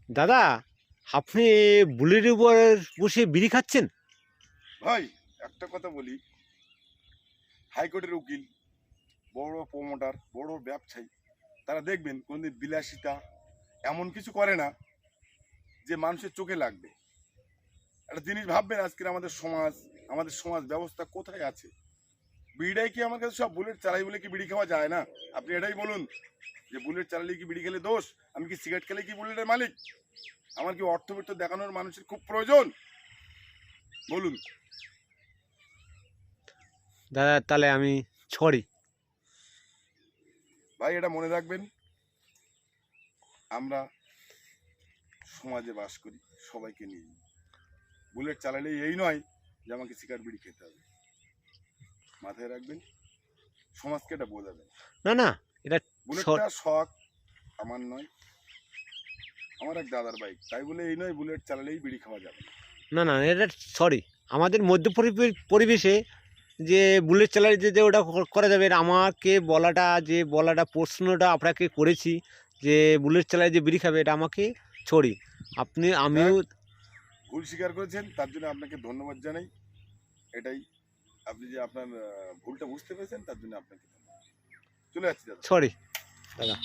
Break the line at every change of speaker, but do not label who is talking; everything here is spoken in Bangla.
দাদা, আপনি বুলেটের উপর বসে বিড়ি খাচ্ছেন?
ভাই একটা কথা বলি, হাইকোর্টের উকিল, বড় প্রমোটার, বড় ব্যবসায়ী, তারা দেখবেন কোনদিন বিলাসিতা এমন কিছু করে না যে মানুষের চোখে লাগবে। একটা জিনিস ভাববেন, আজকের আমাদের সমাজ ব্যবস্থা কোথায় আছে? বিড়িটাই কি আমার কাছে সব? বুলেট চালাই বলে কি বিড়ি খাওয়া যায় না? আপনি এটাই বলুন যে বুলেট চালালে কি বিড়ি খেলে দোষ? আমি কি সিগারেট খেলে কি বুলেটের মালিক? আমার কি অর্থবিত্ত দেখানোর মানুষের খুব প্রয়োজন? বলুন।
দাদা, তাহলে আমি সরি।
ভাই এটা মনে রাখবেন, আমরা সমাজে বাস করি, সবাইকে নিয়ে। বুলেট চালালে এই নয় যে আমাকে সিগারেট বিড়ি খেতে হবে। মাথায় রাখবেন, সমাজকে এটা বোঝাবেন।
না না, এটা
বুলেটটা শখ আমার নয়, আমার এক দাদার বাইক, তাই বলে এই নয় বুলেট চালালেই বিড়ি খাওয়া যাবে না।
না না, এটা সরি। আমাদের মধ্য পরিবেশে যে বুলেট চালালে যে ওটা করা যাবে, এটা আমাকে বলাটা প্রশ্নটা আপনাকে করেছি যে বুলেট চালালে যে বিড়ি খাবে, এটা আমাকে সরি। আমিও
যাক, ভুল স্বীকার করেছেন, তার জন্য আপনাকে ধন্যবাদ জানাই। এটাই, আপনি যে আপনার ভুলটা বুঝতে পেরেছেন, তার জন্য আপনাকে ধন্যবাদ। চলে যাচ্ছি দাদা।
সরি দাদা।